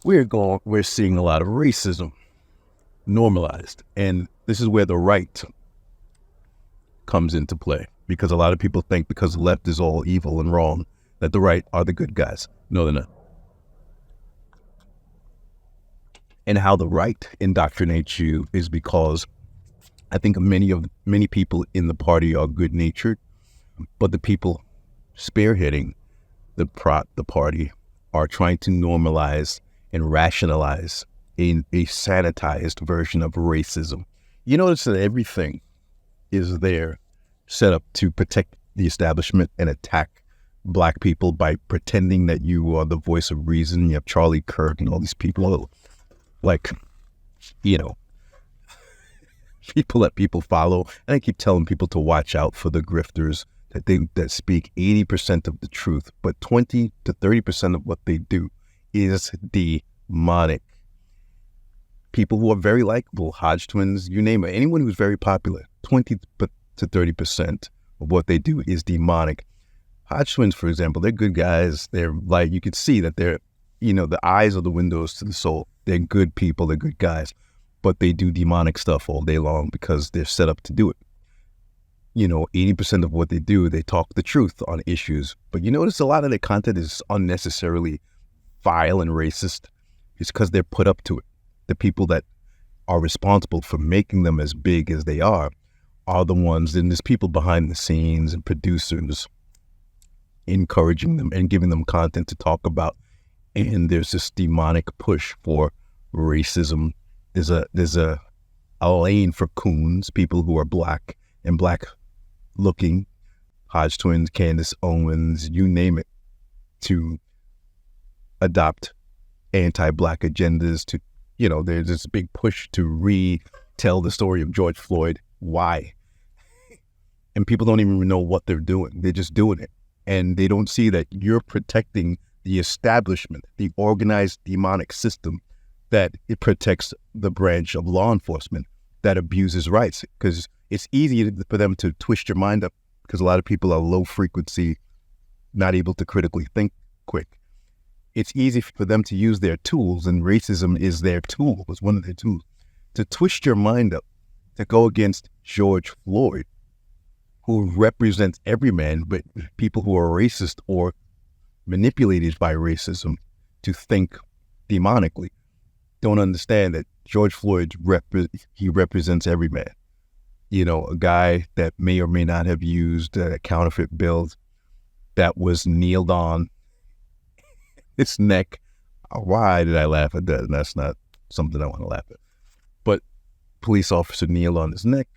we're seeing a lot of racism normalized. And this is where the right comes into play, because a lot of people think because the left is all evil and wrong, that the right are the good guys. No, they're not. And how the right indoctrinates you is because I think many people in the party are good natured, but the people spearheading the party are trying to normalize and rationalize a sanitized version of racism. You notice that everything is there set up to protect the establishment and attack black people by pretending that you are the voice of reason. You have Charlie Kirk and all these people, like, you know, people that people follow. And I keep telling people to watch out for the grifters that speak 80% of the truth, but 20 to 30% of what they do is demonic. People who are very likable, Hodge twins, you name it, anyone who's very popular, 20 to 30% of what they do is demonic. Hodge twins, for example, they're good guys. They're like, you could see that they're, the eyes are the windows to the soul. They're good people, they're good guys, but they do demonic stuff all day long because they're set up to do it. 80% of what they do, they talk the truth on issues. But you notice a lot of their content is unnecessarily vile and racist. It's because they're put up to it. The people that are responsible for making them as big as they are the ones, and there's people behind the scenes and producers encouraging them and giving them content to talk about. And there's this demonic push for racism. There's a lane for coons, people who are black and black looking, Hodge twins, Candace Owens, you name it, to adopt anti-black agendas. To, there's this big push to retell the story of George Floyd. Why? And people don't even know what they're doing. They're just doing it. And they don't see that you're protecting the establishment, the organized demonic system that it protects the branch of law enforcement that abuses rights. Because it's easy for them to twist your mind up, because a lot of people are low frequency, not able to critically think quick. It's easy for them to use their tools, and racism is their tool, was one of their tools, to twist your mind up, to go against George Floyd, who represents every man, but people who are racist or manipulated by racism to think demonically don't understand that George Floyd he represents every man. A guy that may or may not have used a counterfeit bill that was nailed on his neck. Why did I laugh at that? That's not something I want to laugh at. But police officer kneeled on his neck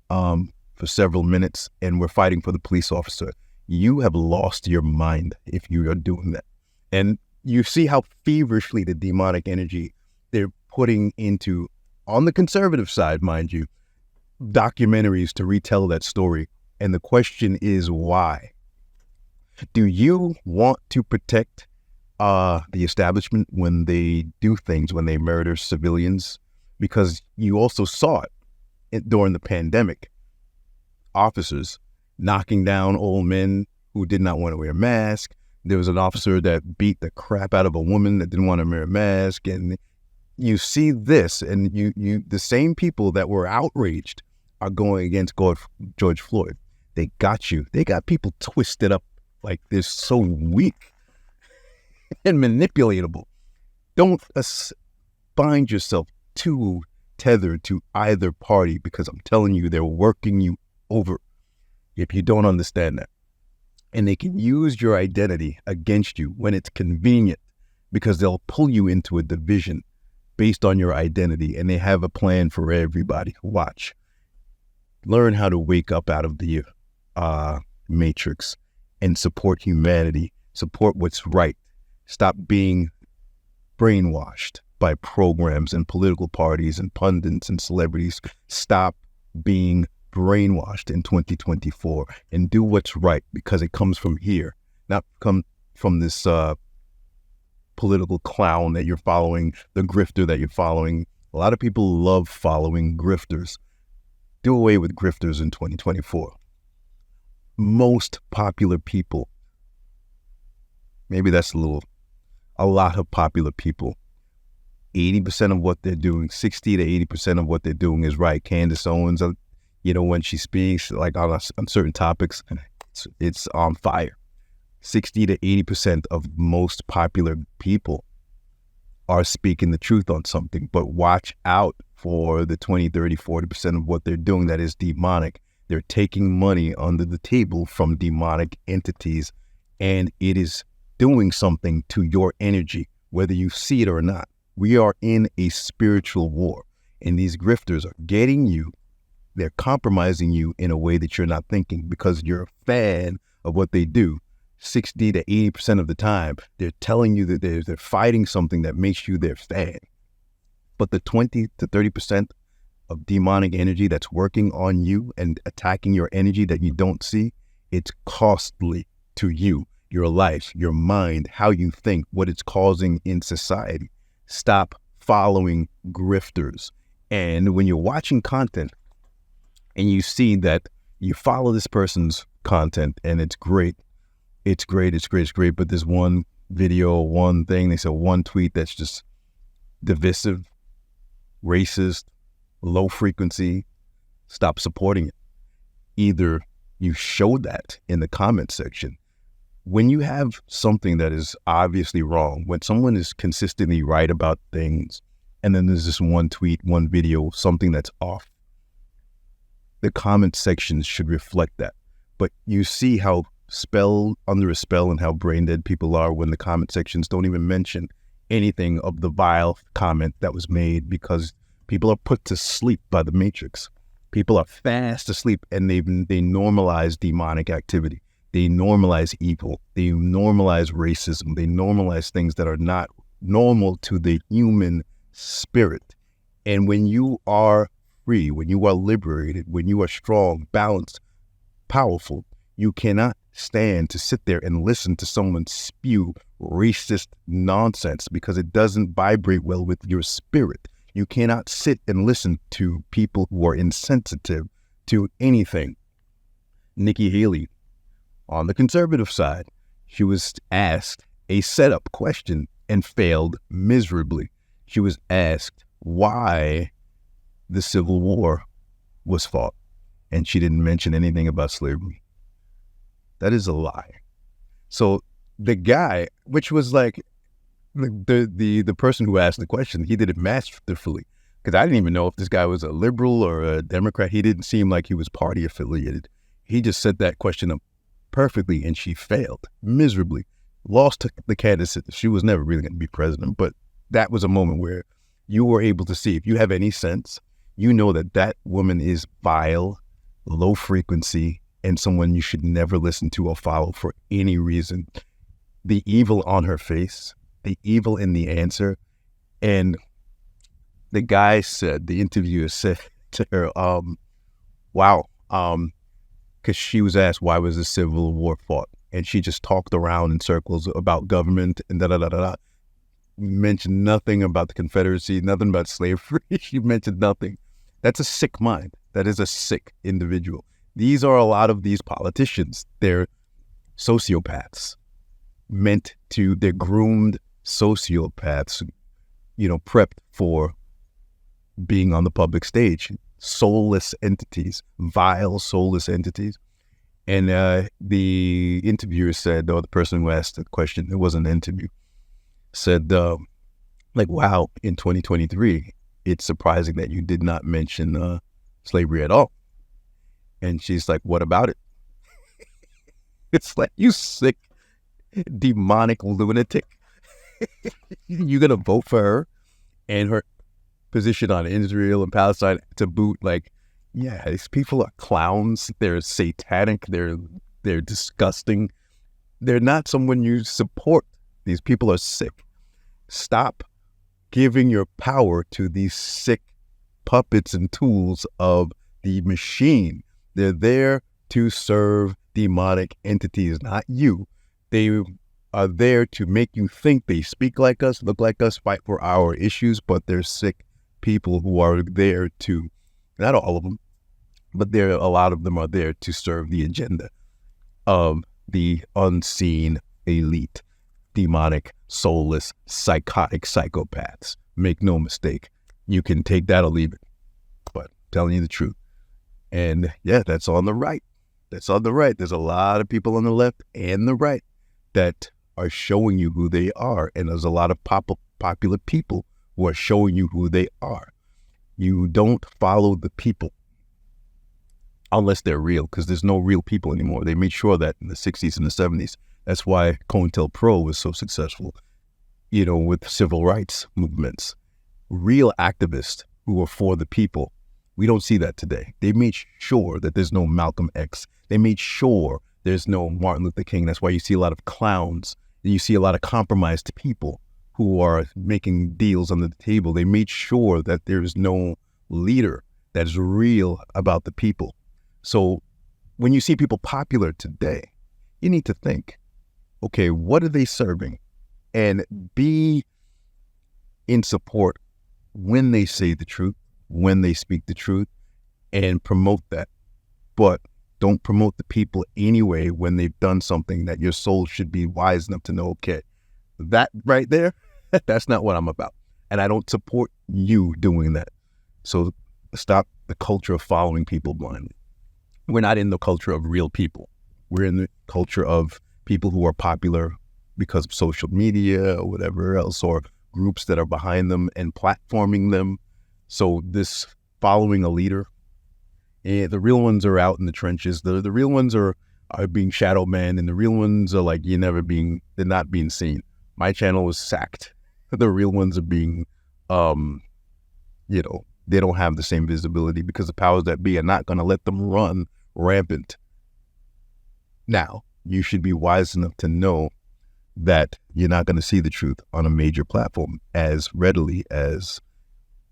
for several minutes, and we're fighting for the police officer. You have lost your mind if you are doing that. And you see how feverishly the demonic energy they're putting into, on the conservative side, mind you, documentaries to retell that story. And the question is, why? Do you want to protect the establishment when they do things, when they murder civilians? Because you also saw it during the pandemic. Officers knocking down old men who did not want to wear a mask. There was an officer that beat the crap out of a woman that didn't want to wear a mask. And you see this, and you the same people that were outraged are going against George Floyd. They got you. They got people twisted up like they're so weak and manipulatable. Don't find yourself too tethered to either party, because I'm telling you, they're working you over if you don't understand that. And they can use your identity against you when it's convenient, because they'll pull you into a division based on your identity, and they have a plan for everybody. Watch. Learn how to wake up out of the matrix and support humanity, support what's right. Stop being brainwashed by programs and political parties and pundits and celebrities. Stop being brainwashed in 2024 and do what's right, because it comes from here, not come from this political clown that you're following, the grifter that you're following. A lot of people love following grifters. Do away with grifters in 2024. Most popular people, maybe that's a little a lot of popular people, 80% of what they're doing, 60 to 80% of what they're doing is right. Candace Owens, when she speaks like on certain topics, it's on fire. 60 to 80% of most popular people are speaking the truth on something, but watch out for the 20, 30, 40% of what they're doing that is demonic. They're taking money under the table from demonic entities, and it is doing something to your energy, whether you see it or not. We are in a spiritual war, and these grifters are getting you. They're compromising you in a way that you're not thinking because you're a fan of what they do. 60 to 80% of the time, they're telling you that they're fighting something that makes you their fan. But the 20 to 30% of demonic energy that's working on you and attacking your energy that you don't see, it's costly to you, your life, your mind, how you think, what it's causing in society. Stop following grifters. And when you're watching content and you see that you follow this person's content and it's great, but there's one video, one thing, they said one tweet that's just divisive, racist, low frequency, stop supporting it. Either you show that in the comment section. When you have something that is obviously wrong, when someone is consistently right about things, and then there's this one tweet, one video, something that's off, the comment section should reflect that. But you see how under a spell and how brain dead people are when the comment sections don't even mention anything of the vile comment that was made, because people are put to sleep by the matrix. People are fast asleep, and they normalize demonic activity. They normalize evil. They normalize racism. They normalize things that are not normal to the human spirit. And when you are free, when you are liberated, when you are strong, balanced, powerful, you cannot stand to sit there and listen to someone spew racist nonsense because it doesn't vibrate well with your spirit. You cannot sit and listen to people who are insensitive to anything. Nikki Haley, on the conservative side, she was asked a setup question and failed miserably. She was asked why the Civil War was fought, and she didn't mention anything about slavery. That is a lie. So the guy, which was like the person who asked the question, he did it masterfully, because I didn't even know if this guy was a liberal or a Democrat. He didn't seem like he was party affiliated. He just set that question up perfectly, and she failed miserably, lost to the candidacy. She was never really going to be president, but that was a moment where you were able to see, if you have any sense, you know that that woman is vile, low frequency, and someone you should never listen to or follow for any reason. The evil on her face, the evil in the answer. And the guy said, the interviewer said to her, wow, because she was asked, why was the Civil War fought? And she just talked around in circles about government and da-da-da-da-da. Mentioned nothing about the Confederacy, nothing about slavery. She mentioned nothing. That's a sick mind. That is a sick individual. These are a lot of these politicians. They're sociopaths. They're groomed sociopaths, prepped for being on the public stage. Soulless entities, vile soulless entities. And the interviewer said, or the person who asked the question, it wasn't an interview, said, wow, in 2023, it's surprising that you did not mention slavery at all. And she's like, what about it? It's like, you sick, demonic lunatic. You're going to vote for her and her position on Israel and Palestine to boot? Like, yeah, these people are clowns. They're satanic. They're disgusting. They're not someone you support. These people are sick. Stop giving your power to these sick puppets and tools of the machine. They're there to serve demonic entities, not you. They are there to make you think they speak like us, look like us, fight for our issues, but they're sick people who are there to, not all of them, but a lot of them are there to serve the agenda of the unseen elite. demonic, soulless, psychotic psychopaths. Make no mistake. You can take that or leave it. But I'm telling you the truth. And yeah, that's on the right. That's on the right. There's a lot of people on the left and the right that are showing you who they are. And there's a lot of popular people who are showing you who they are. You don't follow the people unless they're real, because there's no real people anymore. They made sure that in the 60s and the 70s. That's why COINTELPRO was so successful, with civil rights movements. Real activists who were for the people. We don't see that today. They made sure that there's no Malcolm X. They made sure there's no Martin Luther King. That's why you see a lot of clowns. And you see a lot of compromised people who are making deals under the table. They made sure that there's no leader that is real about the people. So when you see people popular today, you need to think, okay, what are they serving? And be in support when they say the truth, when they speak the truth, and promote that. But don't promote the people anyway when they've done something that your soul should be wise enough to know, okay, that right there, that's not what I'm about. And I don't support you doing that. So stop the culture of following people blindly. We're not in the culture of real people. We're in the culture of people who are popular because of social media or whatever else, or groups that are behind them and platforming them. So this following a leader, the real ones are out in the trenches. The real ones are being shadow banned, and the real ones are like, they're not being seen. My channel was sacked. The real ones are being, they don't have the same visibility because the powers that be are not going to let them run rampant. Now, you should be wise enough to know that you're not going to see the truth on a major platform as readily as,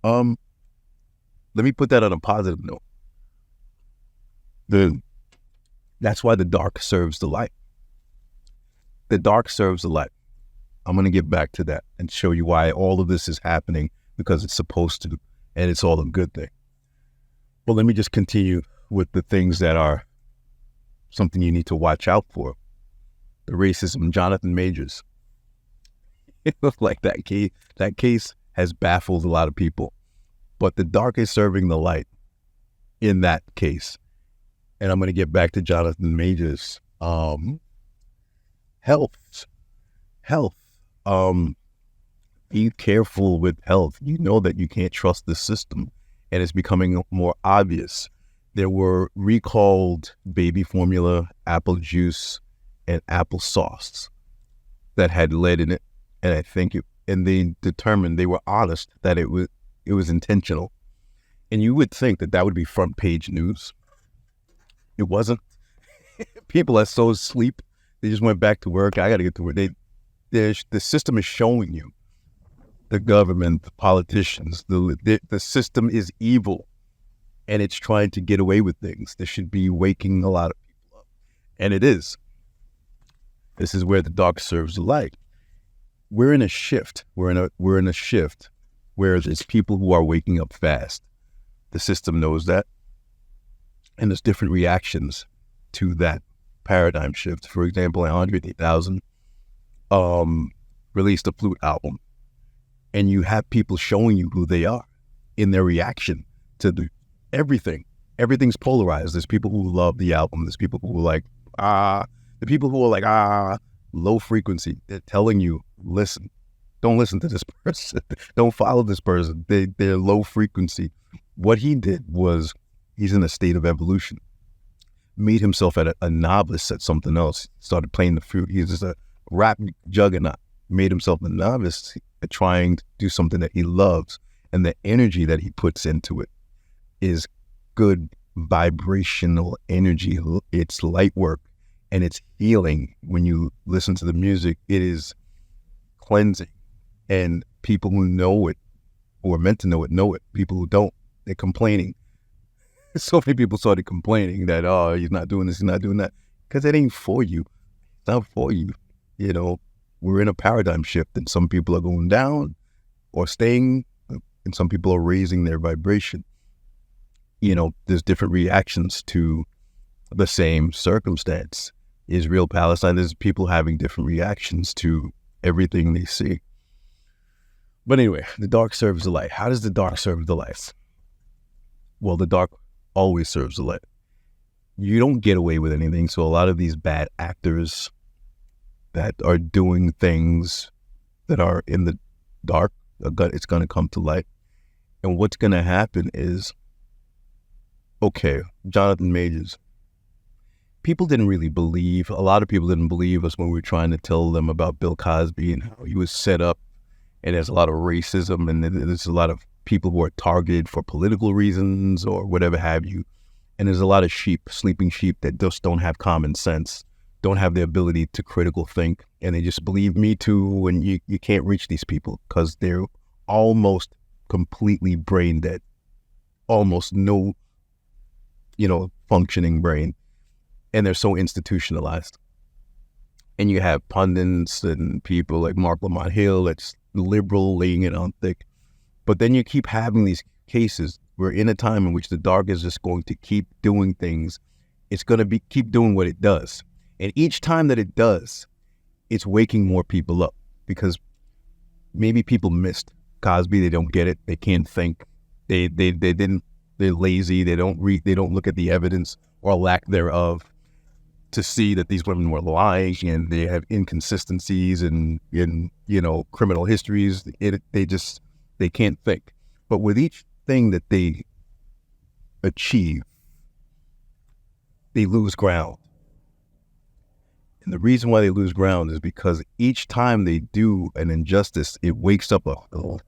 let me put that on a positive note. That's why the dark serves the light. The dark serves the light. I'm going to get back to that and show you why all of this is happening, because it's supposed to, and it's all a good thing. But let me just continue with the things that are something you need to watch out for. The racism, Jonathan Majors. It looks like that case has baffled a lot of people, but the dark is serving the light in that case. And I'm going to get back to Jonathan Majors. Health. Be careful with health. You know that you can't trust the system, and it's becoming more obvious. There were recalled baby formula, apple juice, and applesauce that had lead in it, and they determined, they were honest that it was intentional. And you would think that would be front page news. It wasn't. People are so asleep. They just went back to work. I got to get to work. The system is showing you. The government, the politicians, the system is evil, and it's trying to get away with things. This should be waking a lot of people up, and it is. This is where the dark serves the light. We're in a shift. We're in a shift where there's people who are waking up fast. The system knows that, and there's different reactions to that paradigm shift. For example, Andre 3000 released a flute album, and you have people showing you who they are in their reaction to everything. Everything's polarized. There's people who love the album. There's people who are like, the people who are like, low frequency. They're telling you, listen, don't listen to this person. Don't follow this person. They're low frequency. What he did was, he's in a state of evolution. Made himself a novice at something else. Started playing the flute. He's just a rap juggernaut. Made himself a novice at trying to do something that he loves. And the energy that he puts into it is good vibrational energy. It's light work, and it's healing. When you listen to the music, it is cleansing. And people who know it, who are meant to know it. People who don't, they're complaining. So many people started complaining that, he's not doing this, he's not doing that, because it ain't for you. It's not for you. We're in a paradigm shift, and some people are going down or staying, and some people are raising their vibration. There's different reactions to the same circumstance. Israel, Palestine, there's people having different reactions to everything they see. But anyway, the dark serves the light. How does the dark serve the light? Well, the dark always serves the light. You don't get away with anything. So a lot of these bad actors that are doing things that are in the dark, it's going to come to light. And what's going to happen is, okay, Jonathan Majors. A lot of people didn't believe us when we were trying to tell them about Bill Cosby and how he was set up. And there's a lot of racism, and there's a lot of people who are targeted for political reasons or whatever have you. And there's a lot of sleeping sheep that just don't have common sense, don't have the ability to critical think, and they just believe Me Too, and you can't reach these people because they're almost completely brain dead, almost no, functioning brain, and they're so institutionalized. And you have pundits and people like Mark Lamont Hill that's liberal, laying it on thick. But then you keep having these cases. We're in a time in which the dark is just going to keep doing things. It's going to keep doing what it does. And each time that it does, it's waking more people up, because maybe people missed Cosby. They don't get it. They can't think. They're lazy. They don't read. They don't look at the evidence or lack thereof to see that these women were lying and they have inconsistencies and criminal histories. They can't think. But with each thing that they achieve, they lose ground. And the reason why they lose ground is because each time they do an injustice, it wakes up a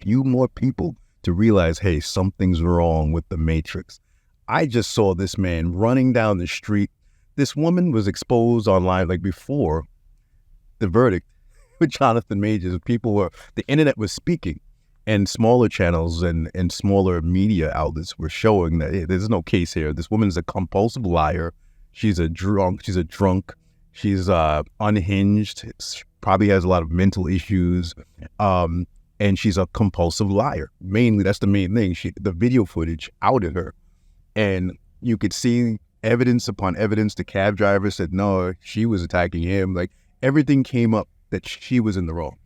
few more people to realize, hey, something's wrong with the matrix. I just saw this man running down the street. This woman was exposed online, like before the verdict with Jonathan Majors. The internet was speaking, and smaller channels and smaller media outlets were showing that, hey, there's no case here. This woman's a compulsive liar. She's a drunk. She's unhinged. Probably has a lot of mental issues. And she's a compulsive liar. Mainly, that's the main thing. The video footage outed her. And you could see evidence upon evidence. The cab driver said, no, she was attacking him. Like, everything came up that she was in the wrong.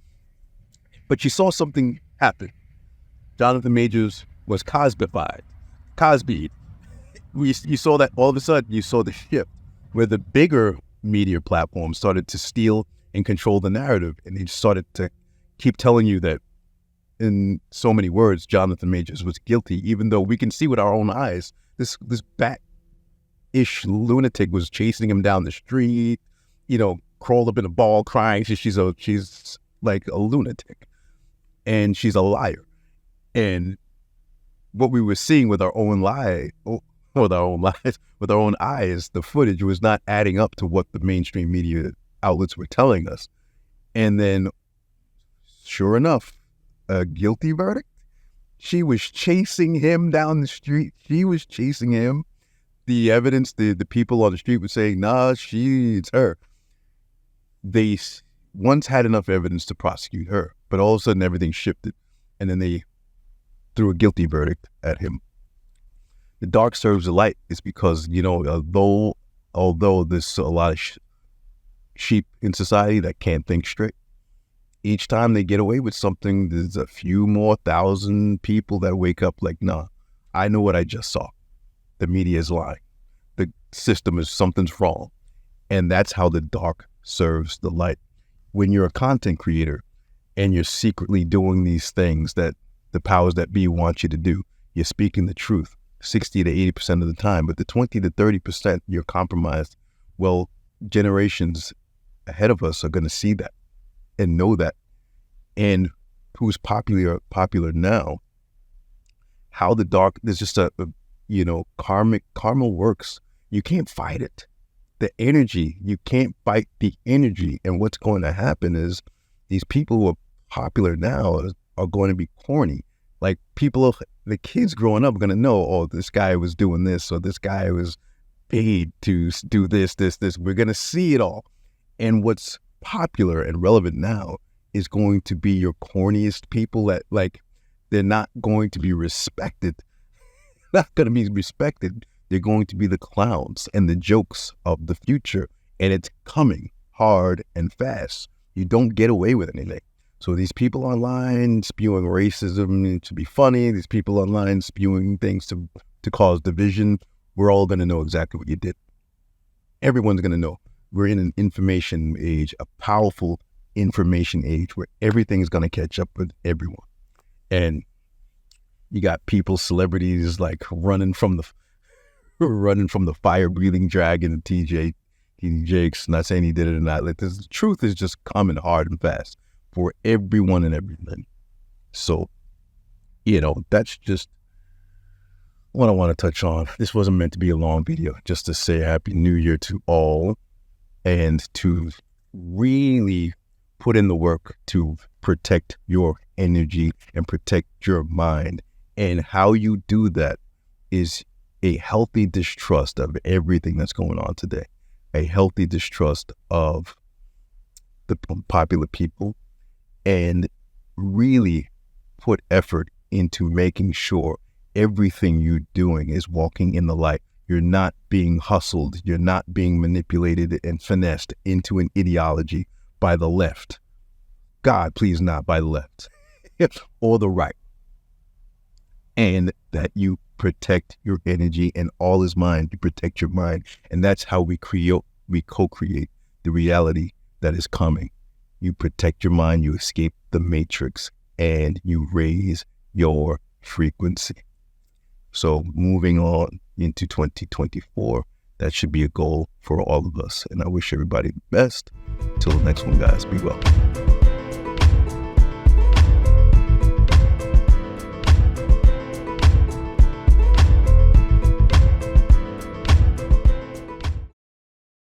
But she saw something happen. Jonathan Majors was Cosby'd. You saw that all of a sudden. You saw the shift where the bigger media platforms started to steal and control the narrative. And they started to keep telling you that, in so many words, Jonathan Majors was guilty, even though we can see with our own eyes, this bat-ish lunatic was chasing him down the street, crawled up in a ball crying. She's like a lunatic, and she's a liar. And what we were seeing with our own eyes, the footage was not adding up to what the mainstream media outlets were telling us. And then, sure enough, a guilty verdict. She was chasing him down the street. She was chasing him. The evidence, the people on the street were saying, nah, it's her. They once had enough evidence to prosecute her, but all of a sudden everything shifted. And then they threw a guilty verdict at him. The dark serves the light. It's because, although there's a lot of sheep in society that can't think straight, each time they get away with something, there's a few more thousand people that wake up like, nah, I know what I just saw. The media is lying. The system something's wrong. And that's how the dark serves the light. When you're a content creator and you're secretly doing these things that the powers that be want you to do, you're speaking the truth 60 to 80% of the time, but the 20 to 30% you're compromised. Well, generations ahead of us are going to see that and know that. And who's popular now, how the dark, there's just karma works. You can't fight it. The energy, you can't fight the energy. And what's going to happen is these people who are popular now are going to be corny. Like the kids growing up are going to know, oh, this guy was doing this, or this guy was paid to do this. We're going to see it all. And what's popular and relevant now is going to be your corniest people that, they're not going to be respected. Not going to be respected. They're going to be the clowns and the jokes of the future. And it's coming hard and fast. You don't get away with anything. So these people online spewing racism to be funny, these people online spewing things to cause division, we're all going to know exactly what you did. Everyone's going to know. We're in an information age, a powerful information age where everything's going to catch up with everyone. And you got people, celebrities like running from the fire-breathing dragon, TJ Jakes. Not saying he did it or not. Like the truth is just coming hard and fast for everyone and everything. So, that's just what I want to touch on. This wasn't meant to be a long video, just to say Happy New Year to all and to really put in the work to protect your energy and protect your mind. And how you do that is a healthy distrust of everything that's going on today, a healthy distrust of the popular people, and really put effort into making sure everything you're doing is walking in the light. You're not being hustled. You're not being manipulated and finessed into an ideology by the left. God, please, not by the left or the right. And that you protect your energy, and all is mind. You protect your mind. And that's how we co-create the reality that is coming. You protect your mind, you escape the matrix, and you raise your frequency. So moving on into 2024, that should be a goal for all of us. And I wish everybody the best. Till the next one, guys, be well.